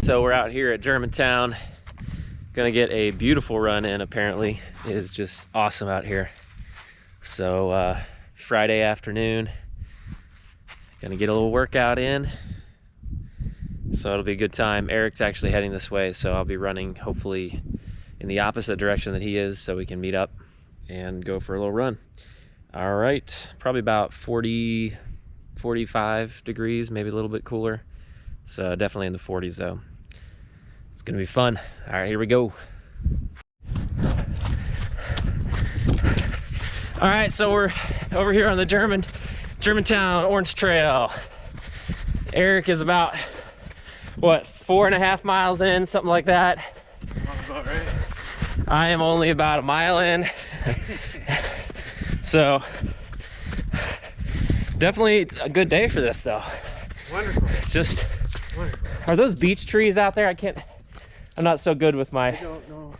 so we're out here at Germantown. Gonna get a beautiful run in, apparently. It is just awesome out here. So Friday afternoon, gonna get a little workout in. So it'll be a good time. Eric's actually heading this way, so I'll be running hopefully in the opposite direction that he is, so we can meet up and go for a little run. All right, probably about 40, 45 degrees, maybe a little bit cooler. So definitely in the 40s though. It's gonna be fun. All right, here we go. All right, so we're over here on the Germantown Orange Trail. Eric is about, what, 4.5 miles in, something like that. About right. I am only about a mile in. So definitely a good day for this though. Wonderful. Just, wonderful. Are those beech trees out there? I'm not so good with my, I don't know.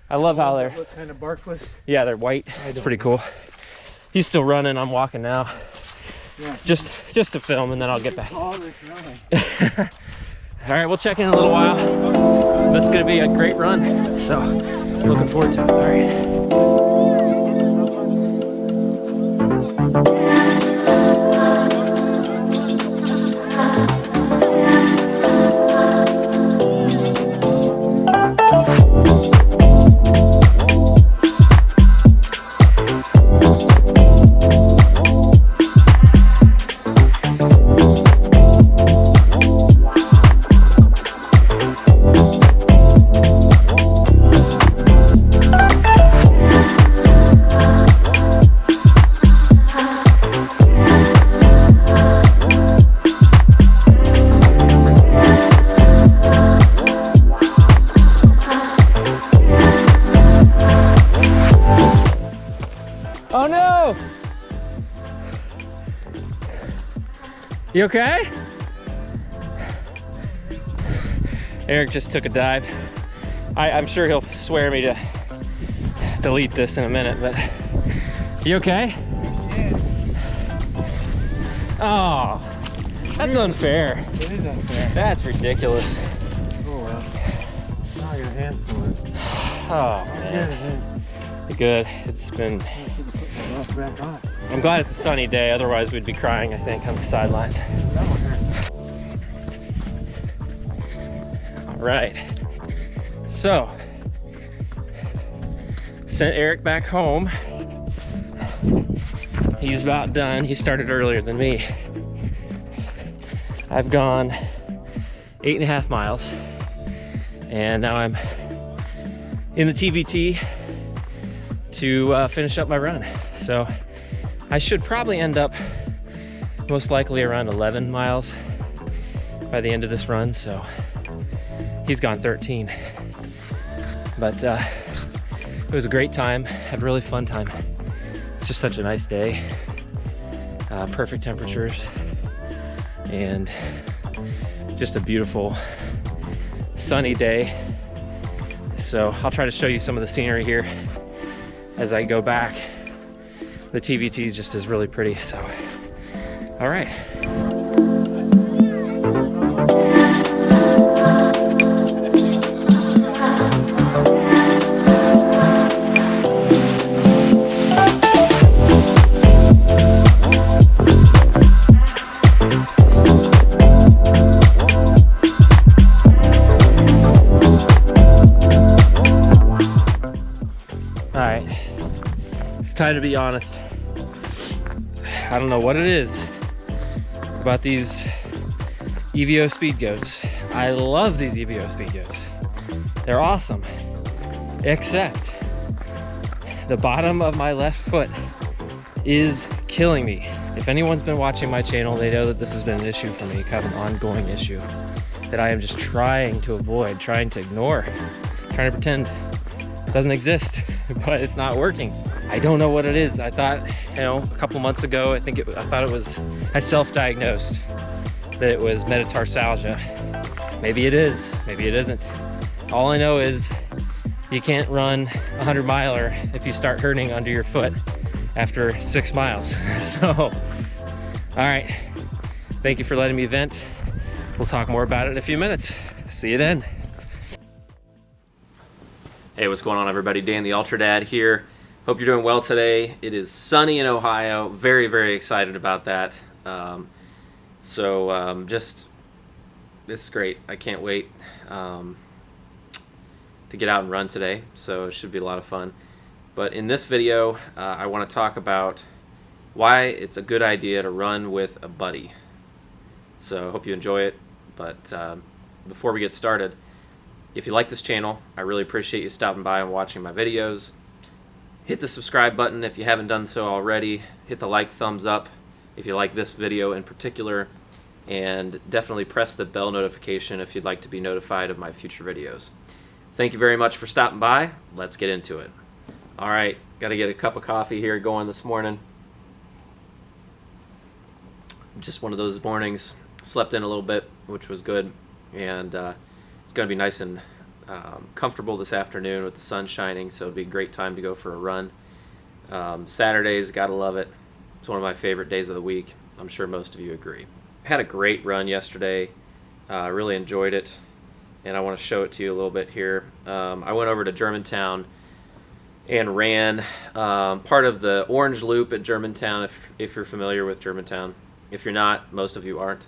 I love how they're, What kind of barkless? yeah, they're white. It's pretty cool. He's still running, I'm walking now. Yeah. Just to film, and then I'll get back. Oh, it's running. All right, we'll check in a little while. This is gonna be a great run, so looking forward to it. All right. Oh no! You okay? Eric just took a dive. I'm sure he'll swear me to delete this in a minute, but you okay? Yes. Oh, that's unfair. It is unfair. That's ridiculous. Oh well. Now I got a handful of it. Oh man. Good. It's been. Back on. I'm glad it's a sunny day, otherwise we'd be crying, I think, on the sidelines. All right. So, sent Eric back home. He's about done. He started earlier than me. I've gone 8.5 miles, and now I'm in the TBT to finish up my run. So I should probably end up most likely around 11 miles by the end of this run. So he's gone 13, but it was a great time. Had a really fun time. It's just such a nice day. Perfect temperatures and just a beautiful sunny day. So I'll try to show you some of the scenery here as I go back. The TBT just is really pretty, so all right. All right, it's time to be honest. I don't know what it is about these EVO speed goats. I love these EVO speed goats. They're awesome, except the bottom of my left foot is killing me. If anyone's been watching my channel, they know that this has been an issue for me, kind of an ongoing issue that I am just trying to avoid, trying to ignore, trying to pretend it doesn't exist, but it's not working. I don't know what it is. I thought, you know, a couple months ago, I thought it was, I self-diagnosed that it was metatarsalgia. Maybe it is, maybe it isn't. All I know is you can't run a 100-miler if you start hurting under your foot after 6 miles. So, all right, thank you for letting me vent. We'll talk more about it in a few minutes. See you then. Hey, what's going on, everybody? Dan the Ultra Dad here. Hope you're doing well today. It is sunny in Ohio. Very, very excited about that. This is great. I can't wait to get out and run today. So it should be a lot of fun. But in this video, I want to talk about why it's a good idea to run with a buddy. So I hope you enjoy it. But before we get started, if you like this channel, I really appreciate you stopping by and watching my videos. Hit the subscribe button if you haven't done so already. Hit the like thumbs up if you like this video in particular. And definitely press the bell notification if you'd like to be notified of my future videos. Thank you very much for stopping by. Let's get into it. All right, got to get a cup of coffee here going this morning. Just one of those mornings. Slept in a little bit, which was good. And it's going to be nice and comfortable this afternoon with the sun shining, so it'll be a great time to go for a run. Saturdays, gotta love it. It's one of my favorite days of the week. I'm sure most of you agree. Had a great run yesterday. I really enjoyed it, and I want to show it to you a little bit here. I went over to Germantown and ran part of the Orange Loop at Germantown, if you're familiar with Germantown. If you're not, most of you aren't.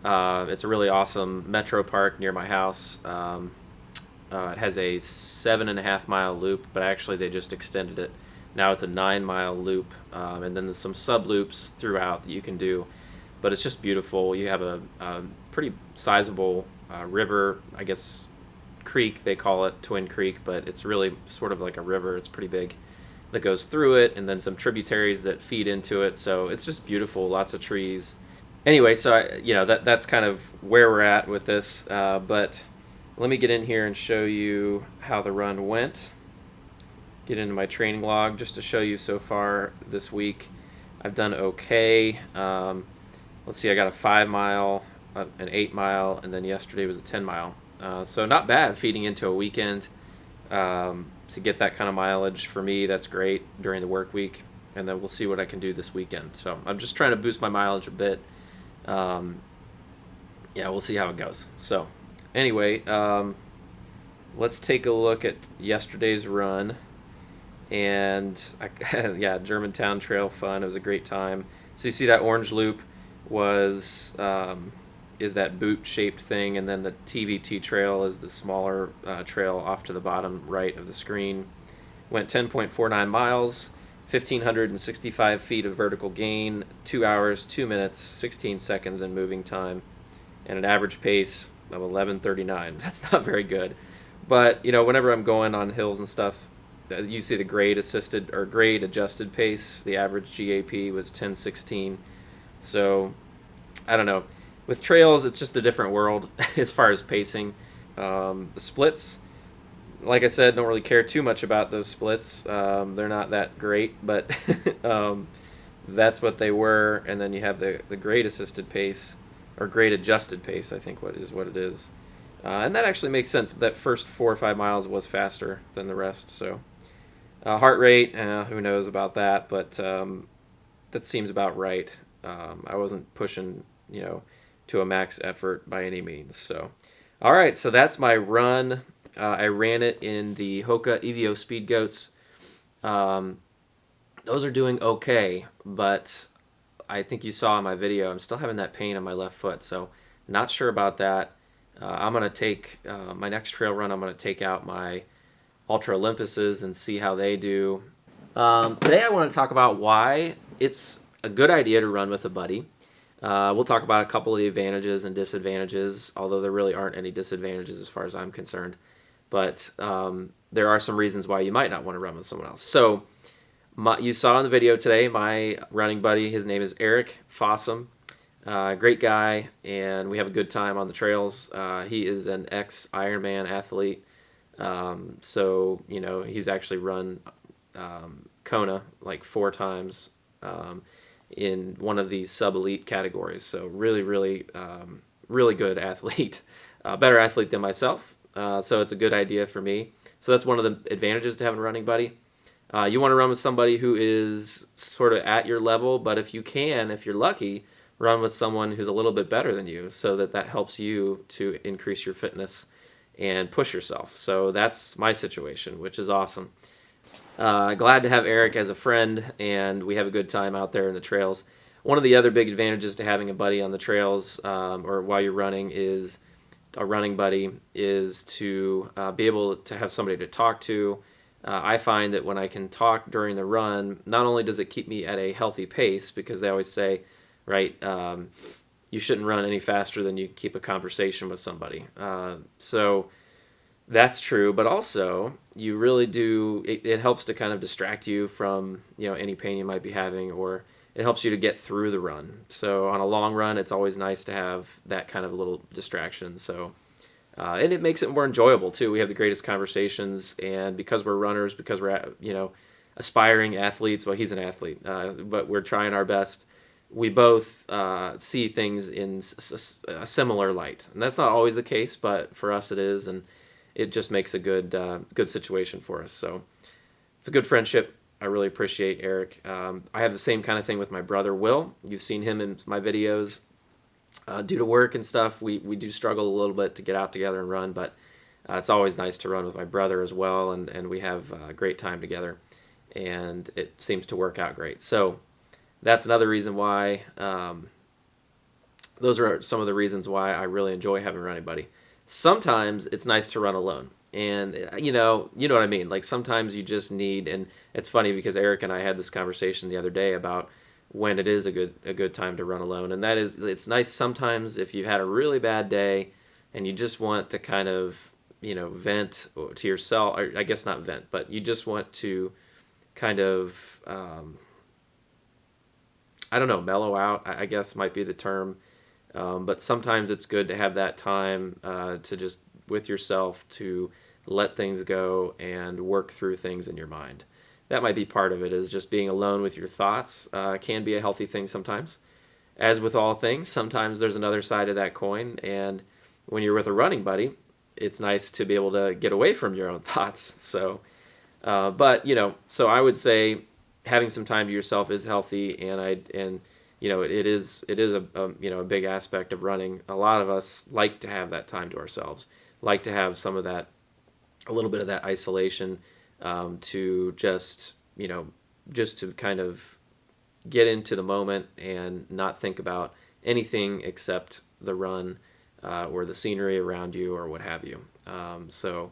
It's a really awesome metro park near my house. It has a 7.5 mile loop, but actually they just extended it. Now it's a 9-mile loop, and then there's some sub loops throughout that you can do. But it's just beautiful. You have a pretty sizable river, I guess creek they call it, Twin Creek, but it's really sort of like a river. It's pretty big that goes through it, and then some tributaries that feed into it. So it's just beautiful. Lots of trees. Anyway, so that's kind of where we're at with this, but let me get in here and show you how the run went. Get into my training log just to show you so far this week. I've done okay. Let's see, I got a 5 mile, an 8 mile, and then yesterday was a 10 mile. So not bad feeding into a weekend. To get that kind of mileage for me, that's great during the work week, and then we'll see what I can do this weekend. So I'm just trying to boost my mileage a bit. Yeah, we'll see how it goes. So anyway, let's take a look at yesterday's run. And yeah, Germantown Trail fun. It was a great time. So you see that orange loop is that boot-shaped thing, and then the TVT trail is the smaller trail off to the bottom right of the screen. Went 10.49 miles. 1,565 feet of vertical gain, 2 hours, 2 minutes, 16 seconds in moving time, and an average pace of 11:39. That's not very good. But, whenever I'm going on hills and stuff, you see the grade adjusted pace. The average GAP was 10:16. So, I don't know. With trails, it's just a different world as far as pacing. The splits, like I said, don't really care too much about those splits. They're not that great, but that's what they were. And then you have the grade assisted pace, or grade adjusted pace, I think what it is. And that actually makes sense. That first 4 or 5 miles was faster than the rest. So heart rate, who knows about that, but that seems about right. I wasn't pushing, to a max effort by any means. So, all right, so that's my run. I ran it in the Hoka Evo Speed Goats. Those are doing okay, but I think you saw in my video, I'm still having that pain on my left foot, so not sure about that. I'm going to take my next trail run, I'm going to take out my Ultra Olympuses and see how they do. Today I want to talk about why it's a good idea to run with a buddy. We'll talk about a couple of the advantages and disadvantages, although there really aren't any disadvantages as far as I'm concerned. But there are some reasons why you might not want to run with someone else. So you saw in the video today, my running buddy, his name is Eric Fossum. Great guy, and we have a good time on the trails. He is an ex-Ironman athlete. So, he's actually run Kona like 4 times in one of these sub-elite categories. So really, really, really good athlete. Better athlete than myself. So it's a good idea for me. So that's one of the advantages to having a running buddy. You want to run with somebody who is sort of at your level, but if you're lucky, run with someone who's a little bit better than you, so that helps you to increase your fitness and push yourself. So that's my situation, which is awesome. Glad to have Eric as a friend, and we have a good time out there in the trails. One of the other big advantages to having a buddy on the trails, or while you're running, is a running buddy, is to be able to have somebody to talk to. I find that when I can talk during the run, not only does it keep me at a healthy pace, because they always say, right, you shouldn't run any faster than you keep a conversation with somebody. So that's true, but also you really do, it helps to kind of distract you from, any pain you might be having, or it helps you to get through the run. So on a long run, it's always nice to have that kind of little distraction. So and it makes it more enjoyable too. We have the greatest conversations, and because we're runners, because we're aspiring athletes. Well, he's an athlete, but we're trying our best. We both see things in a similar light, and that's not always the case, but for us it is, and it just makes a good situation for us. So it's a good friendship. I really appreciate Eric. I have the same kind of thing with my brother Will. You've seen him in my videos. Due to work and stuff, we do struggle a little bit to get out together and run, but it's always nice to run with my brother as well, and we have a great time together, and it seems to work out great. So that's another reason why, those are some of the reasons why I really enjoy having a running buddy. Sometimes it's nice to run alone, and you know what I mean. Like sometimes you just need, and it's funny because Eric and I had this conversation the other day about when it is a good time to run alone, and that is, it's nice sometimes if you've had a really bad day and you just want to kind of vent to yourself, or I guess not vent, but you just want to kind of I don't know, mellow out, I guess might be the term. But sometimes it's good to have that time to just with yourself to let things go and work through things in your mind. That might be part of it, is just being alone with your thoughts can be a healthy thing sometimes. As with all things, sometimes there's another side of that coin, and when you're with a running buddy, it's nice to be able to get away from your own thoughts. So, but so I would say having some time to yourself is healthy, and it is a big aspect of running. A lot of us like to have that time to ourselves, like to have some of that, a little bit of that isolation, to just to kind of get into the moment and not think about anything except the run, or the scenery around you, or what have you. So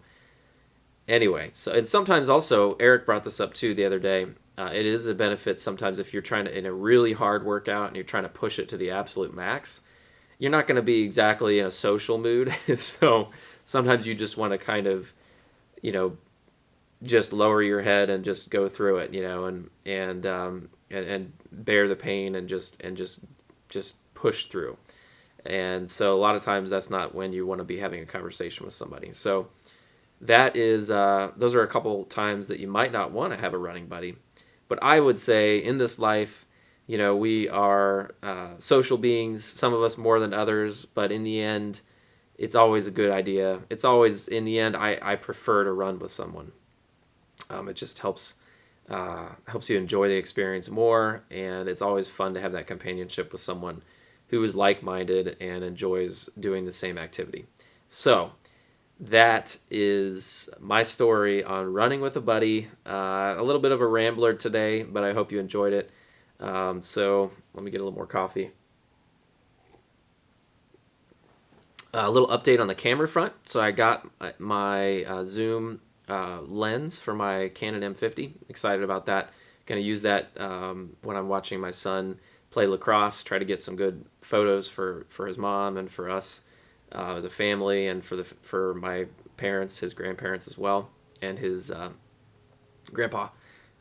anyway, and sometimes also, Eric brought this up too the other day, it is a benefit sometimes if you're trying to, in a really hard workout and you're trying to push it to the absolute max, you're not going to be exactly in a social mood. So sometimes you just want to kind of, just lower your head and just go through it, and bear the pain and just push through. And so a lot of times that's not when you want to be having a conversation with somebody. So that is, those are a couple times that you might not want to have a running buddy. But I would say in this life, we are social beings, some of us more than others, but in the end, it's always a good idea. It's always, in the end, I prefer to run with someone. It just helps you enjoy the experience more, and it's always fun to have that companionship with someone who is like-minded and enjoys doing the same activity. So that is my story on running with a buddy. A little bit of a rambler today, but I hope you enjoyed it. So let me get a little more coffee. A little update on the camera front. So I got my zoom lens for my Canon M50. Excited about that. Going to use that when I'm watching my son play lacrosse. Try to get some good photos for his mom and for us as a family, and for my parents, his grandparents as well, and his grandpa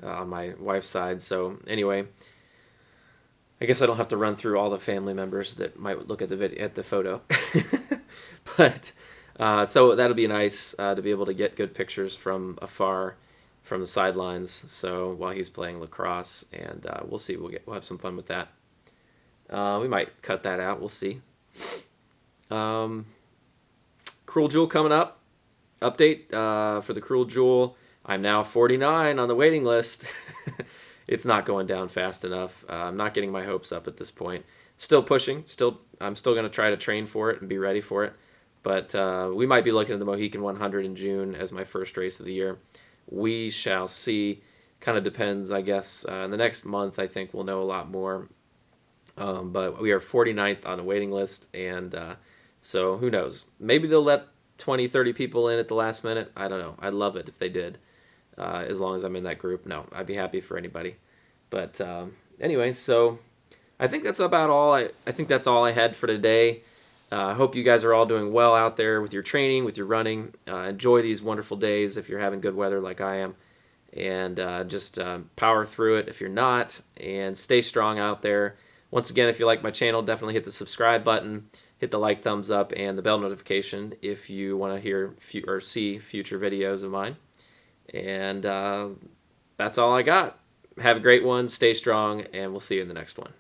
on my wife's side. So anyway, I guess I don't have to run through all the family members that might look at the photo. But so that'll be nice to be able to get good pictures from afar, from the sidelines. So while he's playing lacrosse, and we'll see. We'll have some fun with that. We might cut that out. We'll see. Cruel Jewel coming up. Update for the Cruel Jewel. I'm now 49 on the waiting list. It's not going down fast enough. I'm not getting my hopes up at this point. Still pushing. I'm still going to try to train for it and be ready for it. But we might be looking at the Mohican 100 in June as my first race of the year. We shall see. Kind of depends, I guess. In the next month, I think we'll know a lot more. But we are 49th on the waiting list, and so who knows? Maybe they'll let 20, 30 people in at the last minute. I don't know. I'd love it if they did, as long as I'm in that group. No, I'd be happy for anybody. But anyway, so I think that's about all. I think that's all I had for today. I hope you guys are all doing well out there with your training, with your running. Enjoy these wonderful days if you're having good weather like I am. And just power through it if you're not. And stay strong out there. Once again, if you like my channel, definitely hit the subscribe button. Hit the like, thumbs up, and the bell notification if you want to hear or see future videos of mine. And that's all I got. Have a great one. Stay strong. And we'll see you in the next one.